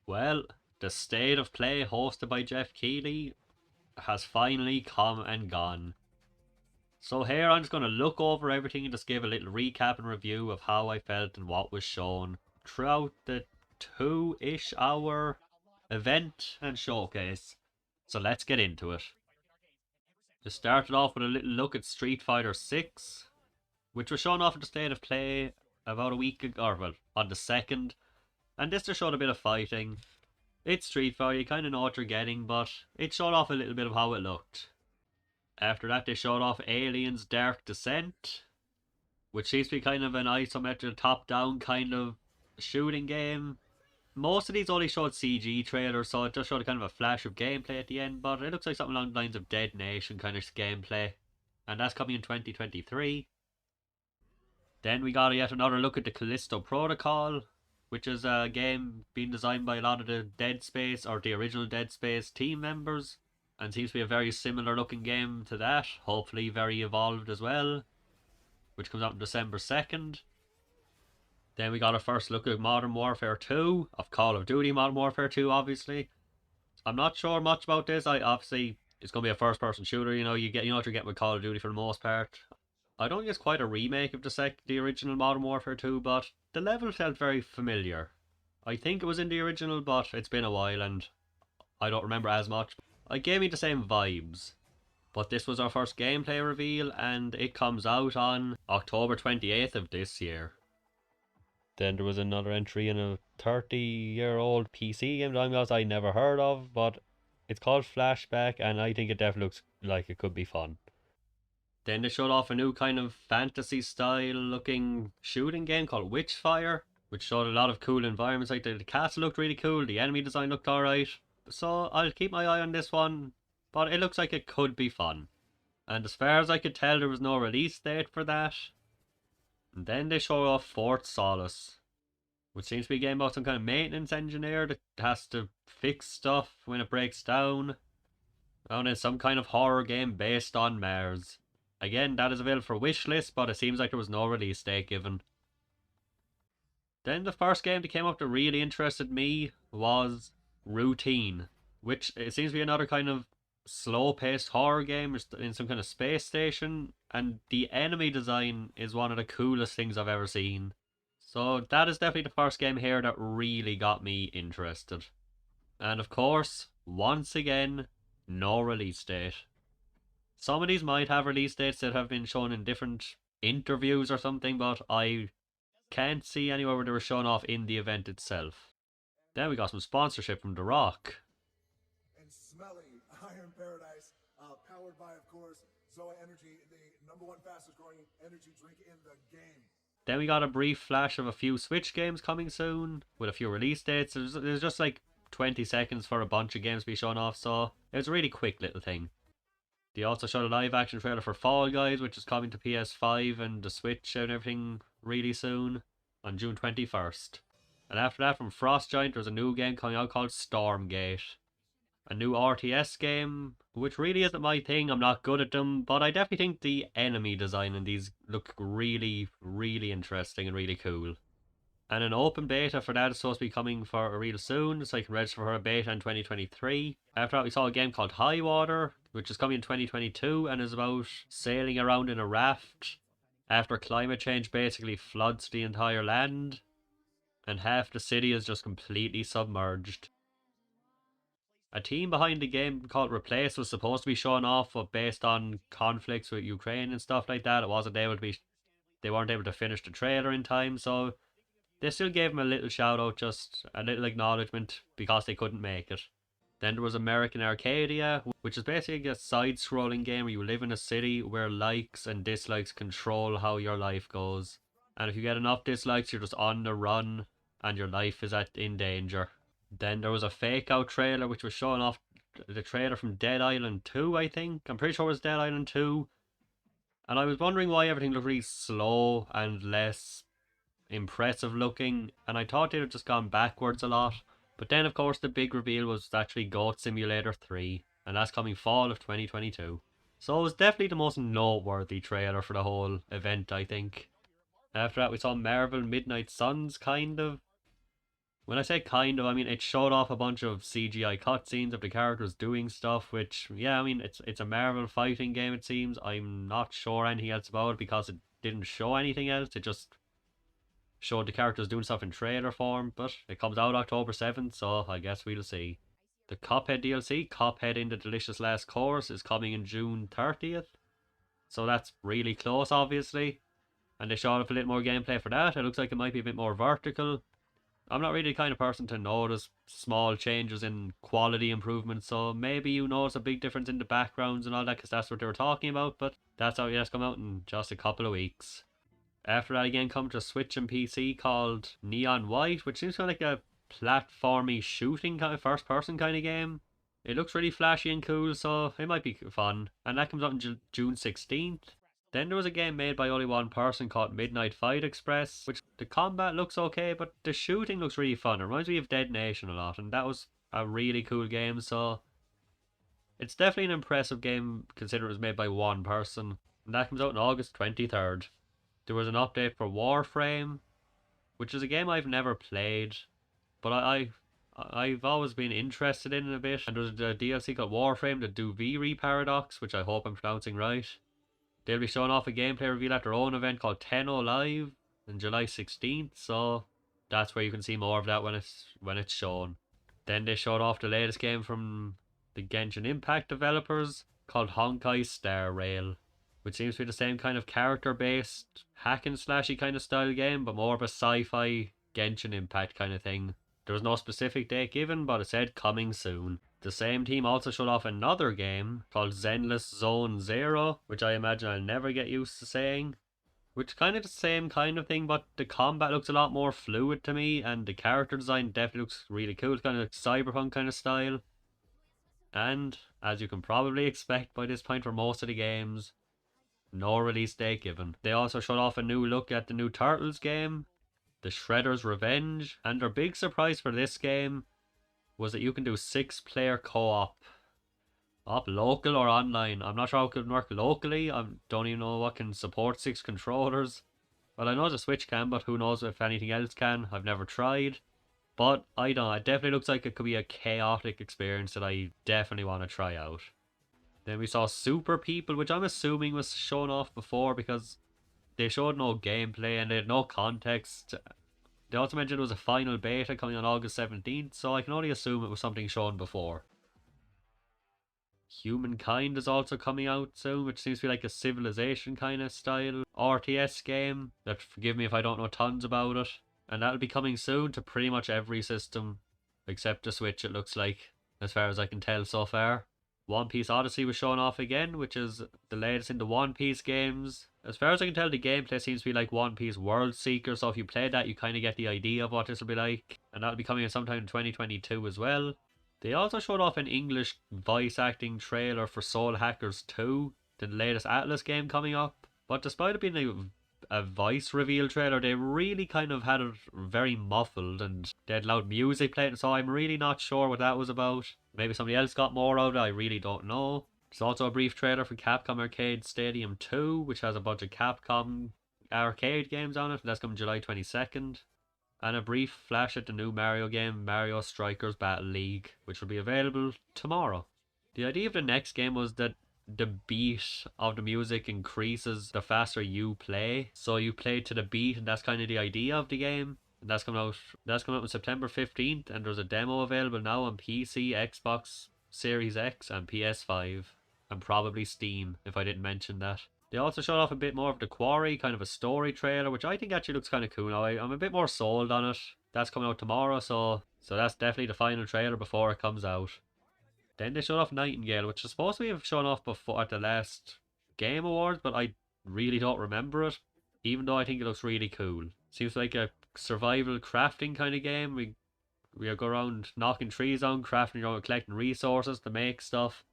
Well, the State of Play hosted by Jeff Keighley has finally come and gone. So here I'm just going to look over everything and just give a little recap and review of how I felt and what was shown throughout the 2-ish hour event and showcase. So let's get into it. Just started off with a little look at Street Fighter 6, which was shown off at the State of Play about a week ago, or well, on the 2nd. And this just showed a bit of fighting. It's Street Fighter, you kind of know what you're getting, but it showed off a little bit of how it looked. After that, they showed off Aliens Dark Descent, which seems to be kind of an isometric top-down kind of shooting game. Most of these only showed CG trailers, so it just showed kind of a flash of gameplay at the end, but it looks like something along the lines of Dead Nation kind of gameplay. And that's coming in 2023. Then we got yet another look at the Callisto Protocol, which is a game being designed by a lot of the Dead Space, or the original Dead Space team members, and seems to be a very similar looking game to that, hopefully very evolved as well, which comes out on December 2nd. Then we got a first look at Modern Warfare 2, of Call of Duty Modern Warfare 2 obviously. I'm not sure much about this. Obviously it's going to be a first person shooter, you know what you're getting with Call of Duty for the most part. I don't think it's quite a remake of the original Modern Warfare 2, but the level felt very familiar. I think it was in the original, but it's been a while and I don't remember as much. It gave me the same vibes. But this was our first gameplay reveal and it comes out on October 28th of this year. Then there was another entry in a 30-year-old PC game that I never heard of, but it's called Flashback and I think it definitely looks like it could be fun. Then they showed off a new kind of fantasy style looking shooting game called Witchfire, which showed a lot of cool environments. Like the castle looked really cool, the enemy design looked alright. So I'll keep my eye on this one, but it looks like it could be fun. And as far as I could tell, there was no release date for that. And then they show off Fort Solace, which seems to be a game about some kind of maintenance engineer that has to fix stuff when it breaks down. And it's some kind of horror game based on Mars. Again, that is available for wishlist, but it seems like there was no release date given. Then the first game that came up that really interested me was Routine, which it seems to be another kind of slow-paced horror game in some kind of space station, and the enemy design is one of the coolest things I've ever seen. So that is definitely the first game here that really got me interested. And of course, once again, no release date. Some of these might have release dates that have been shown in different interviews or something, but I can't see anywhere where they were shown off in the event itself. Then we got some sponsorship from The Rock. And smelly Iron Paradise, powered by, of course, Zoa Energy, the #1 fastest growing energy drink in the game. Then we got a brief flash of a few Switch games coming soon, with a few release dates. There's just like 20 seconds for a bunch of games to be shown off, so it was a really quick little thing. They also showed a live action trailer for Fall Guys, which is coming to PS5 and the Switch and everything really soon, on June 21st. And after that, from Frost Giant, there's a new game coming out called Stormgate. A new RTS game, which really isn't my thing, I'm not good at them, but I definitely think the enemy design in these look really, really interesting and really cool. And an open beta for that is supposed to be coming for real soon, so I can register for a beta in 2023. After that, we saw a game called High Water, which is coming in 2022 and is about sailing around in a raft after climate change basically floods the entire land and half the city is just completely submerged. A team behind the game called Replace was supposed to be shown off, but based on conflicts with Ukraine and stuff like that, they weren't able to finish the trailer in time, so they still gave them a little shout out, just a little acknowledgement, because they couldn't make it. Then there was American Arcadia, which is basically a side-scrolling game where you live in a city where likes and dislikes control how your life goes. And if you get enough dislikes, you're just on the run, and your life is in danger. Then there was a fake-out trailer, which was showing off the trailer from Dead Island 2, I think. I'm pretty sure it was Dead Island 2. And I was wondering why everything looked really slow and less impressive looking, and I thought they'd have just gone backwards a lot. But then, of course, the big reveal was actually Goat Simulator 3, and that's coming fall of 2022. So it was definitely the most noteworthy trailer for the whole event, I think. After that, we saw Marvel Midnight Suns, kind of, When I say kind of, I mean it showed off a bunch of CGI cutscenes of the characters doing stuff, which, yeah, I mean it's a Marvel fighting game, it seems. I'm not sure anything else about it because it didn't show anything else. It just showed the characters doing stuff in trailer form, but it comes out October 7th, so I guess we'll see. The Cuphead DLC, Cuphead in the Delicious Last Course, is coming in June 30th, so that's really close, obviously. And they showed off a little more gameplay for that. It looks like it might be a bit more vertical. I'm not really the kind of person to notice small changes in quality improvements, so maybe you notice a big difference in the backgrounds and all that because that's what they were talking about, but that's how it's come out in just a couple of weeks. After that again come to Switch and PC called Neon White, which seems kind of like a platformy shooting kind of first person kind of game. It looks really flashy and cool, so it might be fun. And that comes out on June 16th. Then there was a game made by only one person called Midnight Fight Express, which the combat looks okay, but the shooting looks really fun. It reminds me of Dead Nation a lot, and that was a really cool game, so it's definitely an impressive game considering it was made by one person. And that comes out on August 23rd. There was an update for Warframe, which is a game I've never played, but I've always been interested in it a bit. And there's a DLC called Warframe, the Duviri Paradox, which I hope I'm pronouncing right. They'll be showing off a gameplay reveal at their own event called Tenno Live on July 16th, so that's where you can see more of that when it's shown. Then they showed off the latest game from the Genshin Impact developers called Honkai Star Rail, which seems to be the same kind of character-based hack and slashy kind of style game, but more of a sci-fi Genshin Impact kind of thing. There was no specific date given, but it said coming soon. The same team also showed off another game called Zenless Zone Zero, which I imagine I'll never get used to saying. Which is kind of the same kind of thing, but the combat looks a lot more fluid to me, and the character design definitely looks really cool. It's kind of like cyberpunk kind of style. And, as you can probably expect by this point for most of the games, no release date given. They also showed off a new look at the new Turtles game, The Shredder's Revenge, and their big surprise for this game was that you can do 6-player co-op. Local or online. I'm not sure how it can work locally. I don't even know what can support 6 controllers. Well, I know the Switch can, but who knows if anything else can. I've never tried. But I don't know, it definitely looks like it could be a chaotic experience that I definitely want to try out. Then we saw Super People, which I'm assuming was shown off before because they showed no gameplay and they had no context. They also mentioned it was a final beta coming on August 17th, so I can only assume it was something shown before. Humankind is also coming out soon, which seems to be like a Civilization kind of style RTS game. That forgive me if I don't know tons about it. And that'll be coming soon to pretty much every system, except the Switch it looks like, as far as I can tell so far. One Piece Odyssey was shown off again, which is the latest in the One Piece games. As far as I can tell, the gameplay seems to be like One Piece World Seeker, so if you play that, you kind of get the idea of what this will be like. And that'll be coming in sometime in 2022 as well. They also showed off an English voice acting trailer for Soul Hackers 2, the latest Atlas game coming up. But despite it being a voice reveal trailer, they really kind of had it very muffled and they had loud music playing, so I'm really not sure what that was about. Maybe somebody else got more out of it, I really don't know. There's also a brief trailer for Capcom Arcade Stadium 2, which has a bunch of Capcom arcade games on it. That's coming July 22nd. And a brief flash at the new Mario game, Mario Strikers Battle League, which will be available tomorrow. The idea of the next game was that the beat of the music increases the faster you play. So you play to the beat, and that's kind of the idea of the game. And that's coming out on September 15th, and there's a demo available now on PC, Xbox Series X, and PS5. And probably Steam, if I didn't mention that. They also showed off a bit more of The Quarry, kind of a story trailer, which I think actually looks kind of cool now. I'm a bit more sold on it. That's coming out tomorrow, so that's definitely the final trailer before it comes out. Then they showed off Nightingale, which is supposed to be shown off before at the last Game Awards, but I really don't remember it, even though I think it looks really cool. Seems like a survival crafting kind of game. We go around knocking trees down, crafting your own, collecting resources to make stuff.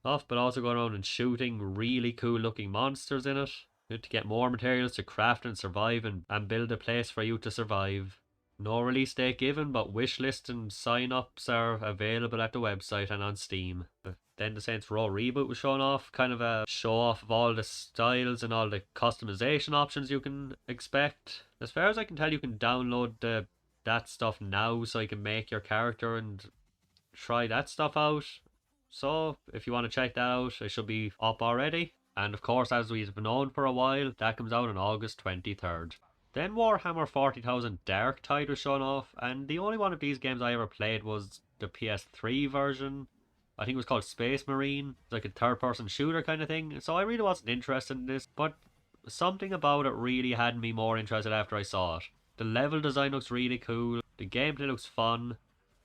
But also going around and shooting really cool looking monsters in it. You need to get more materials to craft and survive and build a place for you to survive. No release date given, but wishlist and sign-ups are available at the website and on Steam. Then the Saints Row reboot was shown off, kind of a show-off of all the styles and all the customization options you can expect. As far as I can tell, you can download the that stuff now so you can make your character and try that stuff out. So if you want to check that out, it should be up already. And of course, as we've known for a while, that comes out on August 23rd. Then Warhammer 40,000 Dark Tide was shown off, and the only one of these games I ever played was the PS3 version. I think it was called Space Marine. It's like a third-person shooter kind of thing. So I really wasn't interested in this, but something about it really had me more interested after I saw it. The level design looks really cool. The gameplay looks fun.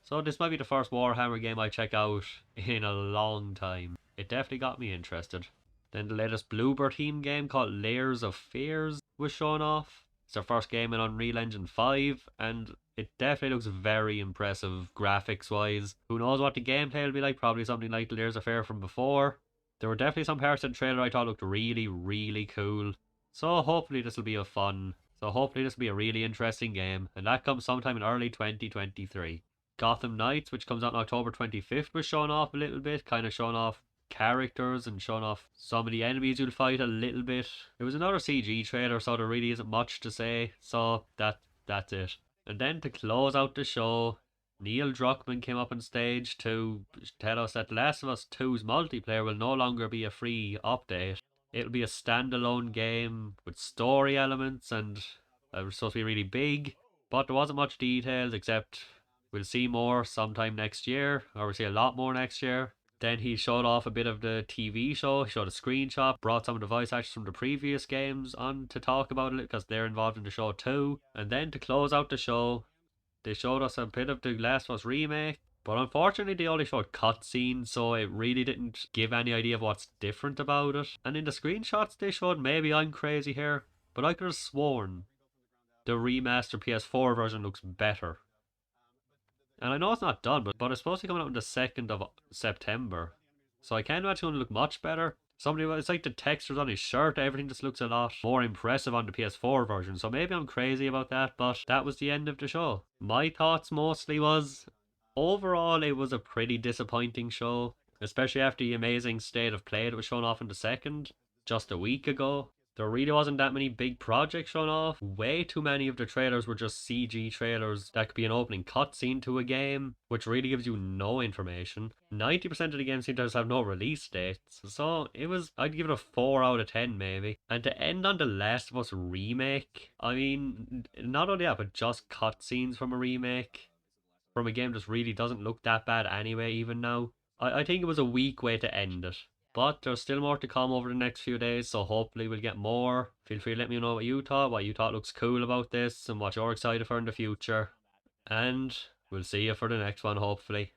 So this might be the first Warhammer game I check out in a long time. It definitely got me interested. Then the latest Bloober team game called Layers of Fears was shown off. It's their first game in Unreal Engine 5, and it definitely looks very impressive graphics wise. Who knows what the gameplay will be like, probably something like Layers of Fear from before. There were definitely some parts of the trailer I thought looked really, really cool. So hopefully this will be a really interesting game, and that comes sometime in early 2023. Gotham Knights, which comes out on October 25th, was shown off a little bit, kind of showing off characters and showing off some of the enemies you'll fight a little bit. It was another CG trailer, so there really isn't much to say, so that's it. And then to close out the show, Neil Druckmann came up on stage to tell us that The Last of Us 2's multiplayer will no longer be a free update. It'll be a standalone game with story elements, and it was supposed to be really big, but there wasn't much details except we'll see more sometime next year, or we'll see a lot more next year. Then he showed off a bit of the TV show. He showed a screenshot, brought some of the voice actors from the previous games on to talk about it because they're involved in the show too. And then to close out the show, they showed us a bit of the Last of Us remake. But unfortunately, they only showed cutscenes, so it really didn't give any idea of what's different about it. And in the screenshots they showed, maybe I'm crazy here, but I could have sworn the remastered PS4 version looks better. And I know it's not done, but it's supposed to be coming out on the 2nd of September. So I can't imagine it's going to look much better. It's like the textures on his shirt, everything just looks a lot more impressive on the PS4 version. So maybe I'm crazy about that, but that was the end of the show. My thoughts mostly was, overall it was a pretty disappointing show. Especially after the amazing state of play that was shown off in the 2nd, just a week ago. There really wasn't that many big projects shown off. Way too many of the trailers were just CG trailers that could be an opening cutscene to a game, which really gives you no information. 90% of the games seem to just have no release dates, so I'd give it a 4 out of 10 maybe. And to end on The Last of Us remake, I mean, not only that, but just cutscenes from a remake, from a game that really doesn't look that bad anyway, even now. I think it was a weak way to end it. But there's still more to come over the next few days, so hopefully we'll get more. Feel free to let me know what you thought looks cool about this, and what you're excited for in the future. And we'll see you for the next one, hopefully.